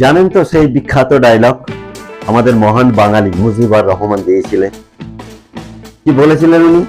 জানেন তো সেই বিখ্যাত ডায়লগ আমাদের মহান বাঙালি মুজিবুর রহমান দিয়েছিলেন। কি বলেছিলেন উনি?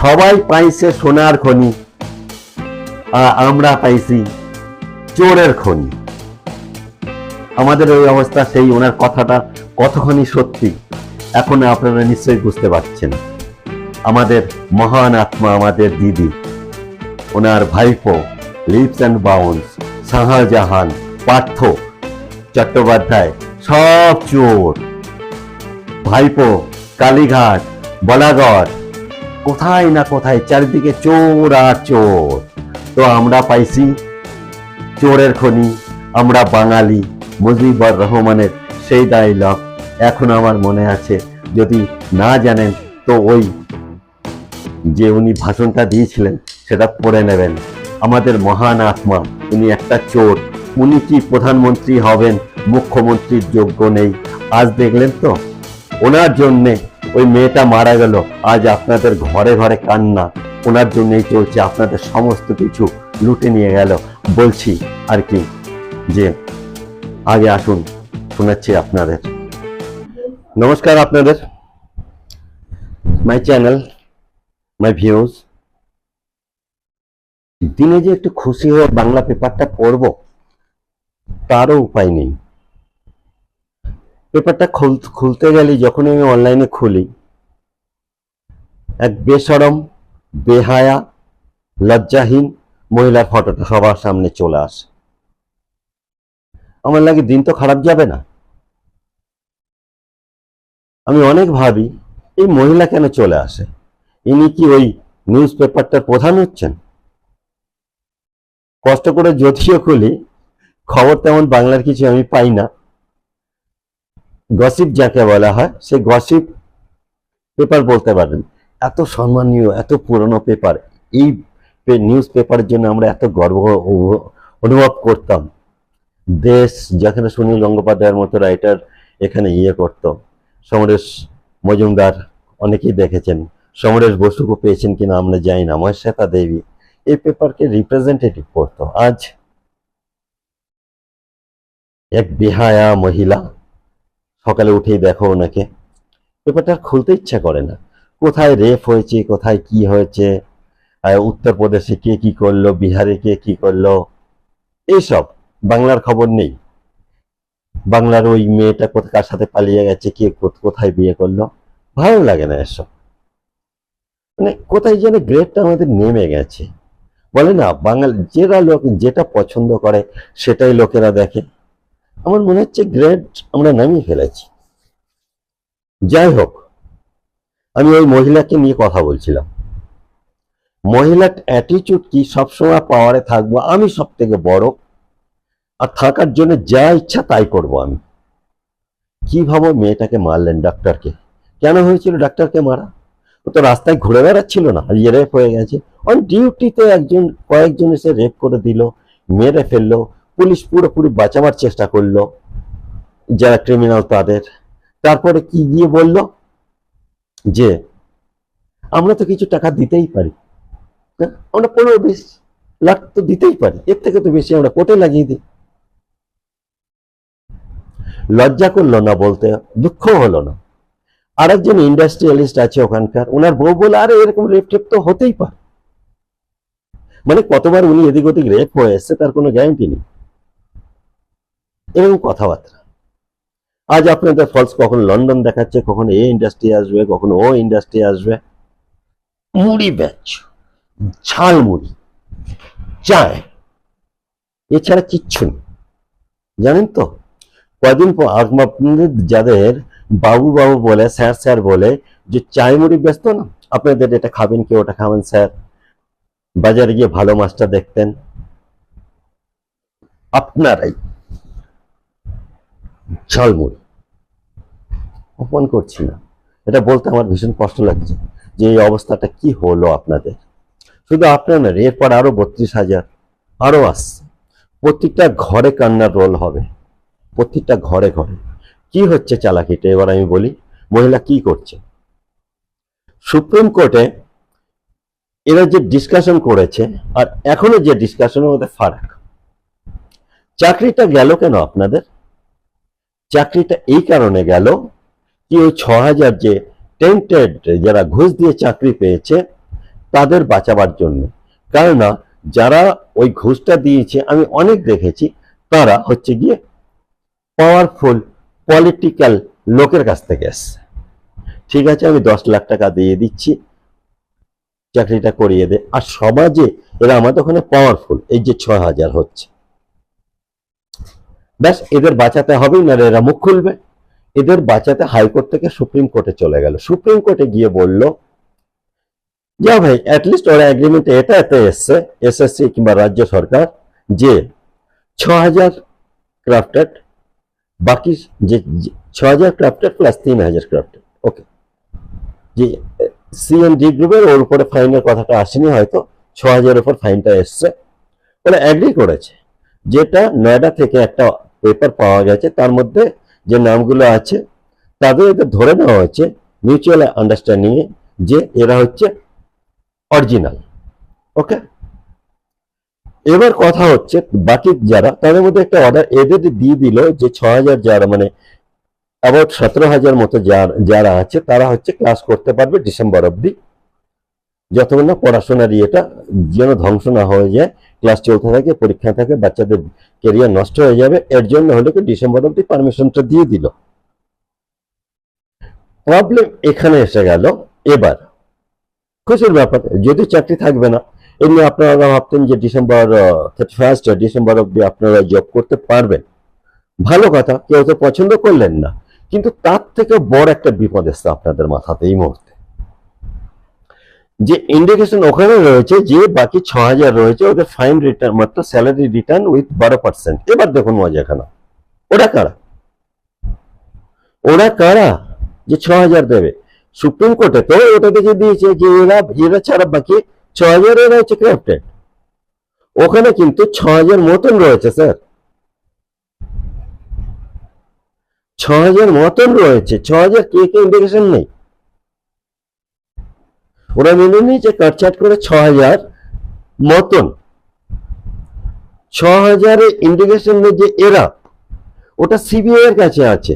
সবাই পাইছে সোনার খনি, আর আমরা পাইছি চোরের খনি। আমাদের ওই অবস্থা, সেই ওনার কথাটা কতখানি সত্যি এখন আপনারা নিশ্চয়ই বুঝতে পারছেন। আমাদের মহান আত্মা, আমাদের দিদি, ওনার ভাইপো leaps and bounds, Shahjahan, Partha Chattopadhyay সব চোর। ভাইপো কালীঘাট, বলাগড়, কোথায় না কোথায় চারিদিকে চোর আর চোর। তো আমরা পাইছি চোরের খনি, আমরা বাঙালি। মুজিবুর রহমানের সেই ডায়লগ এখন আমার মনে আছে। যদি না জানেন তো ওই যে উনি ভাষণটা দিয়েছিলেন সেটা পড়ে নেবেন। আমাদের মহান আত্মা, উনি একটা চোর। উনি কি প্রধানমন্ত্রী হবেন? মুখ্যমন্ত্রীর যোগ্য নেই। আজ দেখলেন তো ওনার জন্যে ওই মেয়েটা মারা গেল। আজ আপনাদের ঘরে ঘরে কান্না, ওনার জন্যই চলছে। আপনাদের সমস্ত কিছু লুটে নিয়ে গেল। বলছি আর কি, যে আগে আসুন শোনাচ্ছি আপনাদের। নমস্কার আপনাদের, মাই চ্যানেল, মাই ভিউজ। দিনে যে একটু খুশি হয়ে বাংলা পেপারটা পড়ব তারও উপায় নেই। পেপারটা খুলতে গেলে যখন আমি অনলাইনে খুলি, এক বেশরম, বেহায়া, লজ্জাহীন মহিলার ফটোটা সবার সামনে চলে আসে। আমার লাগে দিন তো খারাপ যাবে না। আমি অনেক ভাবি এই মহিলা কেন চলে আসে? ইনি কি ওই নিউজ পেপারটার প্রধান হচ্ছেন? কষ্ট করে যদিও খুলি, খবর তেমন বাংলার কিছু আমি পাই না। গসিপ যাকে বলা হয়, সে গসিপ পেপার বলতে পারেন। এত সম্মানীয়, এত পুরনো পেপার। এই নিউজ পেপারের জন্য আমরা এত গর্ব অনুভব করতাম। দেশ, যেখানে সুনীল গঙ্গোপাধ্যায়ের মতো রাইটার এখানে করত। সমরেশ মজুমদার অনেকেই দেখেছেন, সমরেশ বসুকে পেয়েছেন কিনা আমরা জানি না। মহেশ্বেতা দেবী এই পেপারকে রিপ্রেজেন্টেটিভ করতো। আজ এক বেহায়া মহিলা, সকালে উঠেই দেখো ওনাকে, পেপারটা খুলতে ইচ্ছা করে না। কোথায় রেপ হয়েছে, কোথায় কি হয়েছে, উত্তরপ্রদেশে কে কি করলো, বিহারে কে কি করলো, এইসব বাংলার খবর নেই। বাংলার ওই মেয়েটা কার সাথে পালিয়ে গেছে, কে কোথায় বিয়ে করলো, ভালো লাগে না এসব। মানে কোথায় যেন গ্রেডটা আমাদের নেমে গেছে। বলে না, বাঙালি লোক যেটা পছন্দ করে সেটাই লোকেরা দেখে। আমার মনে হচ্ছে গ্রেড আমরা নামিয়ে ফেলেছি। যাই হোক, আমি ওই মহিলাকে নিয়ে কথা বলছিলাম। মহিলার অ্যাটিটিউড কি? সবসময় পাওয়ারে থাকবো, আমি সব থেকে বড়, আর থাকার জন্য যা ইচ্ছা তাই করব আমি। কিভাবে মেয়েটাকে মারলেন, ডাক্তারকে? কেন হয়েছিল ডাক্তারকে মারা? ও তো রাস্তায় ঘুরে বেড়াচ্ছিল না, আর রেপ হয়ে গেছে। অন ডিউটিতে কয়েকজন এসে রেপ করে দিল, মেরে ফেললো। পুলিশ পুরোপুরি বাঁচাবার চেষ্টা করলো যারা ক্রিমিনাল তাদের। তারপরে কি গিয়ে বলল যে আমরা তো কিছু টাকা দিতেই পারি, আমরা 15-20 লাখ তো দিতেই পারি, এর থেকে তো বেশি আমরা কোর্টে লাগিয়ে দিই। লজ্জা করলো না বলতে, দুঃখ হলো না। আরেকজন ইন্ডাস্ট্রিয়ালিস্ট আছে ওখানকার, ওনার বউ বলে, আরে এরকম রেপ টেপ তো হতেই পারে। মানে কতবার উনি এদিক ওদিক রেপ হয়ে এসছে তার কোনো গ্যারান্টি নেই। এরকম কথাবার্তা। আজ আপনাদের ফলস কখনো লন্ডন দেখাচ্ছে, কখনো এ ইন্ডাস্ট্রি আসবে, কখনো ও ইন্ডাস্ট্রি আসবে। মুড়ি ব্যাচ, ঝাল মুড়ি, চায়, এছাড়া কিচ্ছু নেই। জানেন তো, কদিন পর আপনাদের যাদের বাবু বাবু বলে, স্যার স্যার বলে, যে চায় মুড়ি ব্যস্ত না, আপনাদের এটা খাবেন কি ওটা খাবেন স্যার, বাজারে গিয়ে ভালো মাছটা দেখতেন আপনারাই। ঝালমুড়ি, অপমান করছি না, এটা বলতে আমার ভীষণ কষ্ট লাগছে যে এই অবস্থাটা কি হলো আপনাদের। শুধু আপনার না, এরপর আরো 32,000 আরো আসছে। প্রত্যেকটা ঘরে কান্নার রোল হবে, প্রত্যেকটা ঘরে ঘরে। কি হচ্ছে চালাকিটা এবার আমি বলি। মহিলা কি করছে? সুপ্রিম কোর্টে এরা যে ডিসকাশন করেছে আর এখনো যে ডিসকাশনের মধ্যে ফারাক। চাকরিটা গেল কেন আপনাদের? চাকরিটা এই কারণে গেল কি ওই 6,000 যে টেন্টেড যারা ঘুষ দিয়ে চাকরি পেয়েছে তাদের বাঁচাবার জন্য। কারণ যারা ওই ঘুষটা দিয়েছে আমি অনেক দেখেছি, তারা হচ্ছে গিয়ে পাওয়ারফুল পলিটিক্যাল লোকের কাছ থেকে এসছে। ঠিক আছে, আমি 10 লাখ টাকা দিয়ে দিচ্ছি, চাকরিটা করিয়ে দে। আর সমাজে এরা আমাদের ওখানে পাওয়ারফুল, এই যে 6,000 হচ্ছে, ব্যাস এদের বাঁচাতে হবেই না, এরা মুখ খুলবে। এদের বাঁচাতে হাইকোর্ট থেকে সুপ্রিম কোর্টে চলে গেল। সুপ্রিম কোর্টে গিয়ে বলল, যা ভাই অ্যাটলিস্ট ওরা এগ্রিমেন্টে এতে এসছে এসএসসি কিংবা রাজ্য সরকার যে 6,000 ক্রাফটেড, বাকি যে 6,000 ক্রাফটেড প্লাস 3,000 ক্রাফটেড, ওকে, যে সিএনডি গ্রুপের ওর উপরে ফাইনের কথাটা আসেনি, হয়তো 6,000 উপর ফাইনটা এসছে। ওরা অ্যাগ্রি করেছে। যেটা নয়ডা থেকে একটা পেপার পাওয়া গেছে, তার মধ্যে যে নামগুলো আছে তাদের ধরে নেওয়া হয়েছে মিউচুয়াল আন্ডারস্ট্যান্ডিং এ যে এরা হচ্ছে অরিজিনাল। ওকে, এবার কথা হচ্ছে বাকি যারা, তাদের মধ্যে একটা অর্ডার এদের দিয়ে দিল যে 6,000 যারা মানে অ্যাবাউট 17,000 মতো যারা আছে তারা হচ্ছে ক্লাস করতে পারবে ডিসেম্বর অব্দি, যতক্ষণ না পড়াশোনার ইয়েটা যেন ধ্বংস না হয়ে যায়, ক্লাস চলতে থাকে, পরীক্ষা থাকে, বাচ্চাদের কেরিয়ার নষ্ট হয়ে যাবে, এর জন্য হলে কি ডিসেম্বর অব্দি পারমিশনটা দিয়ে দিল। প্রবলেম এখানে এসে গেল। এবার খুশির ব্যাপার, যদি চাকরি থাকবে না, এমনি আপনারা ভাবতেন যে ডিসেম্বর 31 ডিসেম্বর অব্দি আপনারা জব করতে পারবেন, ভালো কথা, কেউ তো পছন্দ করলেন না। কিন্তু তার থেকে বড় একটা বিপদ এসছে আপনাদের মাথাতে এই মুহূর্তে, যে ইন্ডিকেশন ওখানে রয়েছে যে বাকি 6,000 রয়েছে ওদের ফাইন রিটার্ন, মাত্র স্যালারি রিটার্ন উইথ 12%। এবার দেখুন মজা খানা, ওরা কারা? ওরা কারা যে 6,000 দেবে? সুপ্রিম কোর্টে তো ওটা দেখে দিয়েছে যে এরা ছাড়া বাকি 6,000 এরা হচ্ছে ক্রাফটেড। ওখানে কিন্তু 6,000 মতন রয়েছে স্যার, 6,000 মতন রয়েছে। 6,000 কে কে ইন্ডিকেশন নেই, ওরা মেনে নিয়েছে কাটছাট করে 6,000 মতন। 6,000 ইন্ডিকেশন নেই যে এরা, ওটা সিবিআই এর কাছে আছে।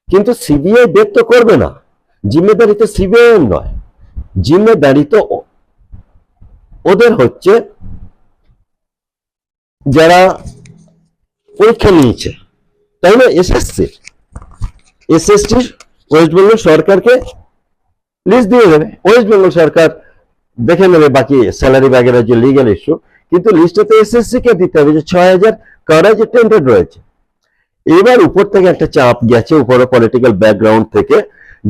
কিন্তু সিবিআই বের তো করবে না, জিম্মেদারি তো সিবিআই এর নয়, জিম্মেদারি তো ওদের হচ্ছে যারা পরীক্ষা নিয়েছে, তাই না? এসএসসি ওয়েস্ট বেঙ্গল সরকারকে লিস্ট দিয়ে দেবে, ওয়েস্ট বেঙ্গল সরকার দেখে নেবে বাকি স্যালারি ব্যাগের যে লিগ্যাল ইস্যু। কিন্তু লিস্টে তো এসএসসি কে দিতে হবে যে 6,000 কারা যে টেন্টেড রয়েছে। এবার উপর থেকে একটা চাপ গেছে, উপরে পলিটিক্যাল ব্যাকগ্রাউন্ড থেকে,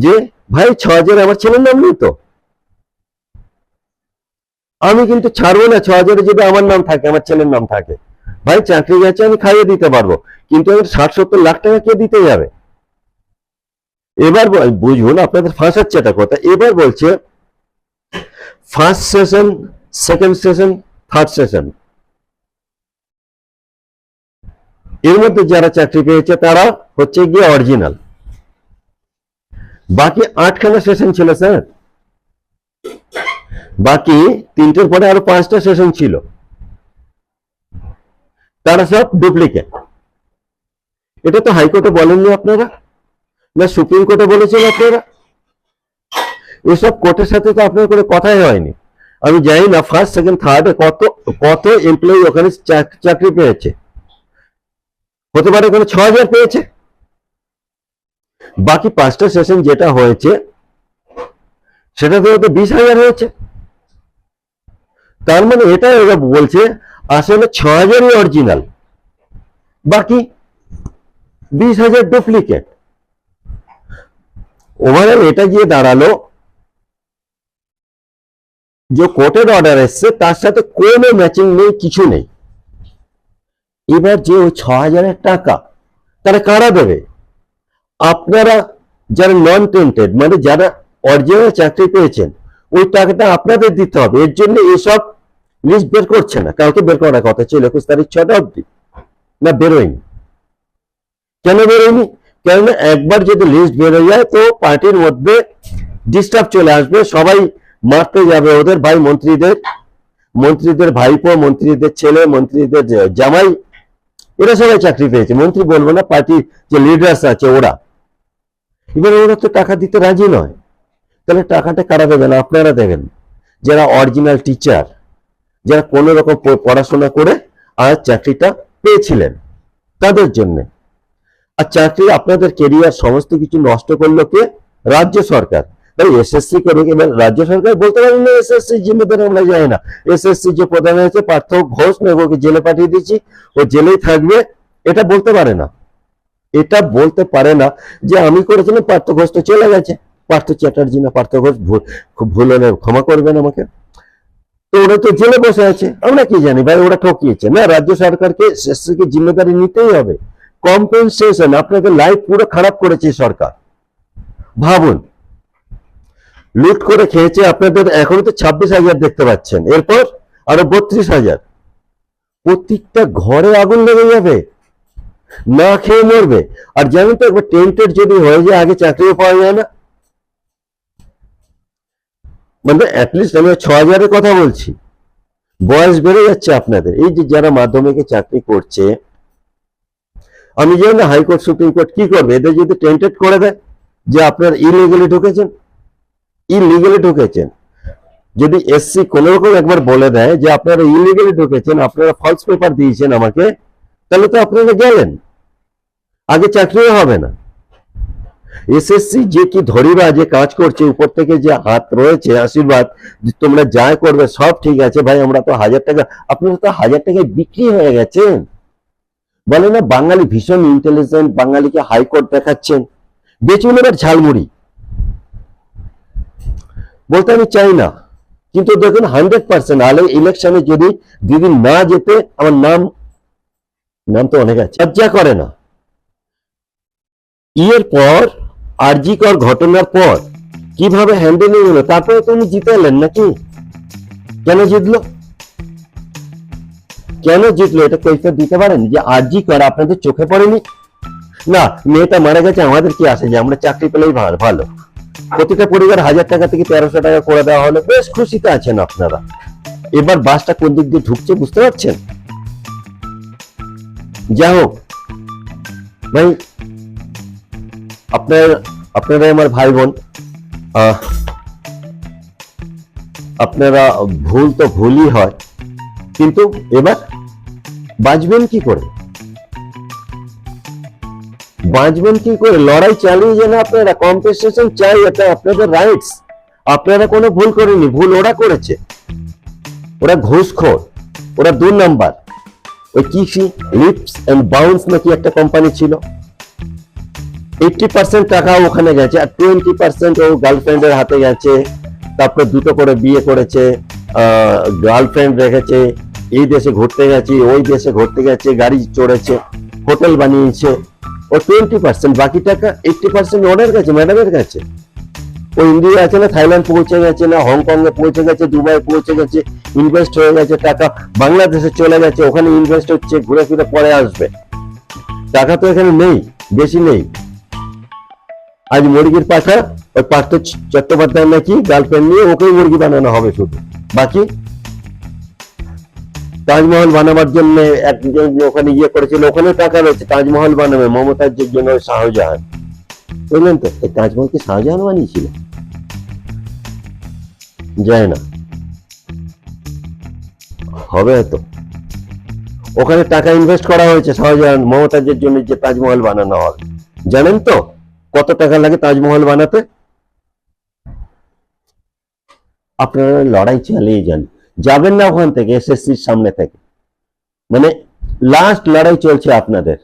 যে ভাই 6,000 আমার ছেলের নাম নেই তো, আমি কিন্তু ছাড়বো না 6,000 যদি আমার নাম থাকে, আমার ছেলের নাম থাকে। ভাই চাকরি গেছে, আমি খাইয়ে দিতে পারবো, কিন্তু আমি 60-70 লাখ টাকা কে দিতে যাবে? এবার বুঝুন আপনাদের ফাঁসাচ্ছে এটা কথা। এবার বলছে first session, second session, third session, এর মধ্যে যারা চাকরি পেয়েছে তারা হচ্ছে গিয়ে অরিজিনাল। বাকি 8খানা সেশন ছিল স্যার, বাকি 3টের পরে আরো 5টা সেশন ছিল, তারা সব ডুপ্লিকেট। এটা তো হাইকোর্টে বলেননি আপনারা, না সুপ্রিম কোর্টে বলেছেন আপনারা? এসব কোর্টের সাথে তো আপনার কোনো কথাই হয়নি। আমি জানি না ফার্স্ট সেকেন্ড থার্ডে কত এমপ্লয়ি ওখানে চাকরি পেয়েছে, হতে পারে ওখানে 6,000 পেয়েছে। বাকি 5টা সেশন যেটা হয়েছে সেটাতে হয়তো 20,000 হয়েছে। তার মানে এটা ওরা বলছে আসলে 6,000ই অরিজিনাল, বাকি 20,000 ডুপ্লিকেট। ওভারঅল এটা গিয়ে দাঁড়ালো যে কোর্টের অর্ডার এসছে তার সাথে কোনো ম্যাচিং নেই, কিছু নেই। এবার যে ওই 6,000 টাকা তারা কারা দেবে? আপনারা যারা নন টেন্টেড, মানে যারা অরিজিনাল চাকরি পেয়েছেন, ওই টাকাটা আপনাদের দিতে হবে। এর জন্য এসব লিস্ট বের করছে না। কালকে বের করার কথা ছিল 21 তারিখ 6টা অব্দি, না বেরোয়নি। কেন বেরোয়নি? কেননা একবার যদি লিস্ট বের হয়ে যায় তো পার্টির মধ্যে ডিস্টার্ব চলে আসবে, সবাই মারতে যাবে ওদের ভাই মন্ত্রীদের, মন্ত্রীদের ভাইপো, মন্ত্রীদের ছেলে, মন্ত্রীদের জামাই, এরা সবাই চাকরি পেয়েছে, মন্ত্রী বলবো না, পার্টির যে লিডার্স আছে ওরা। এবার ওরা তো টাকা দিতে রাজি নয়, তাহলে টাকাটা কারা দেবেন? আপনারা দেবেন, যারা অরিজিনাল টিচার, যারা কোনো রকম পড়াশোনা করে আর চাকরিটা পেয়েছিলেন তাদের জন্য। আর চাকরি আপনাদের কেরিয়ার সমস্ত কিছু নষ্ট করলো কে? রাজ্য সরকার। তাই এসএসসি করে, এবার রাজ্য সরকার বলতে পারেন না এসএসসি জিম্মেদারি আমরা যাই না, এসএসসি যে প্রধান হয়েছে পার্থ ঘোষ নেব, ওকে জেলে পাঠিয়ে দিচ্ছি, ও জেলেই থাকবে, এটা বলতে পারে না। এটা বলতে পারে না যে আমি করেছিলাম, পার্থ ঘোষ তো চলে গেছে, পার্থ চ্যাটার্জি না পার্থ ঘোষ, খুব ভুল হলে ক্ষমা করবেন আমাকে। তো ওরা তো জেলে বসে আছে, আমরা কি জানি ভাই ওরা ঠকিয়েছে না। রাজ্য সরকারকে এসএসসিকে জিম্মেদারি নিতেই হবে। কম্পেনসেশন, আপনাদের লাইফ পুরো খারাপ করেছে সরকার। ভাবুন, লুট করে খেয়েছে আপনাদের, এখনো তো 26,000 দেখতে পাচ্ছেন, এরপর আরো 32,000। প্রত্যেকটা ঘরে আগুন লেগে যাবে, না খেয়ে মরবে। আর জানেন তো একবার টেন্টেড যদি হয়ে যায়, আগে চাকরিও পাওয়া যায় না। মানে অ্যাটলিস্ট আমি 6,000-এর কথা বলছি। বয়স বেড়ে যাচ্ছে আপনাদের। এই যে যারা মাধ্যমিকে চাকরি করছে, আমি জানি না হাইকোর্ট সুপ্রিম কোর্ট কি করবে, এদের যদি টেন্টেড করে দেয় যে আপনারা ইলিগালি ঢুকেছেন, যদি এসসি কোন রকম একবার বলে দেয় যে আপনারা ইলিগালি ঢুকেছেন, আপনারা ফলস পেপার দিয়েছেন আমাকে, তাহলে তো আপনারা গেলেন, আগে চাকরিও হবে না। এসএসসি যে কি ধরিবা যে কাজ করছে, উপর থেকে যে হাত রয়েছে আশীর্বাদ, যে তোমরা যা করবে সব ঠিক আছে ভাই, আমরা তো 1,000 টাকা, আপনারা তো 1,000 টাকায় বিক্রি হয়ে গেছেন। বলে না বাঙালি ভীষণ ইন্টেলিজেন্ট, বাঙালিকে হাইকোর্ট দেখাচ্ছেন, বেচুন এবার ঝালমুড়ি। বলতে আমি চাই না, কিন্তু দেখুন 100% আলে ইলেকশনে যদি দিদি না যেতে, আমার নাম তো অনেক আছে, লজ্জা করে না। ইয়ের পর আরজিকর ঘটনার পর কিভাবে হ্যান্ডেলিং হলো, তারপরে তুমি জিতে এলেন নাকি? কেন জিতলো? এটা কৈফিয়ত দিতে পারেন যে আরজিকর আপনাদের চোখে পড়েনি? না, মেয়েটা মারা গেছে, আমাদের কি আসে যে আমরা চাকরি পেলেই ভালো। প্রতিটা পরিবার 1,000 টাকা থেকে 1,300 টাকা করে দেওয়া হলো, বেশ খুশিতে আছেন আপনারা। এবার বাসটা কোন দিক দিয়ে ঢুকছে বুঝতে পারছেন? যাই হোক ভাই, আপনারা আমার ভাই বোন, আপনারা ভুল তো ভুলই হয়, কিন্তু এবার বাঁচবেন কি করে? লড়াই চালিয়ে যান আপনারা, কম্পেনসেশন চাই, এটা আপনাদের রাইটস। আপনারা কোনো ভুল করেনি, ভুল ওরা করেছে। ওরা ঘুষখোর, ওরা 2 নাম্বার। ওই কি লিপস এন্ড বাউন্স নাকি একটা কোম্পানি ছিল, 80% টাকা ওখানে গেছে, আর 20% ও গার্লফ্রেন্ডের হাতে গেছে। তারপরে 2টো করে বিয়ে করেছে, গার্লফ্রেন্ড রেখেছে, এই দেশে ঘুরতে গেছে, ওই দেশে ঘুরতে গেছে, গাড়ি চড়েছে, হোটেল বানিয়েছে। ও 20%, বাকি টাকা 80% ওনার কাছে, ম্যাডামের কাছে। ও ইন্ডিয়া আছে না, থাইল্যান্ড পৌঁছে গেছে না, হংকং এ পৌঁছে গেছে, দুবাই পৌঁছে গেছে, ইনভেস্ট হয়ে গেছে, টাকা বাংলাদেশে চলে গেছে, ওখানে ইনভেস্ট হচ্ছে, ঘুরে ফিরে পরে আসবে। টাকা তো এখানে নেই, বেশি নেই। আজ মুরগির পাঠা, ওই পার্থ চট্টোপাধ্যায় নাকি গার্লফ্রেন্ড নিয়ে ওকেই মুরগি বানানো হবে শুধু, বাকি তাজমহল বানাবার জন্য একজন ওখানে ইয়ে করেছিল, ওখানে টাকা রয়েছে, তাজমহল বানাবে মমতার জন্য শাহজাহান, বুঝলেন তো? এই তাজমহল কি শাহজাহান বানিয়েছিল? যায় না, হবে হয়তো। ওখানে টাকা ইনভেস্ট করা হয়েছে শাহজাহান মমতাজের জন্য যে তাজমহল বানানো হবে। জানেন তো কত টাকা লাগে তাজমহল বানাতে? আপনারা লড়াই চালিয়ে যাবেন না ওখান থেকে, এসএসসির সামনে থেকে, মানে লাস্ট লড়াই চলছে আপনাদের।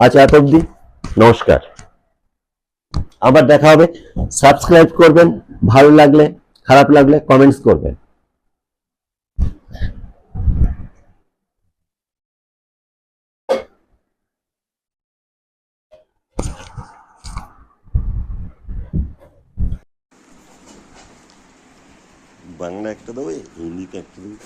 আচ্ছা, এত অব্দি, নমস্কার। আবার দেখা হবে। সাবস্ক্রাইব করবেন, ভালো লাগলে, খারাপ লাগলে কমেন্টস করবেন। বাংলা একটা দেবে, হিন্দিতে একটা দেবে।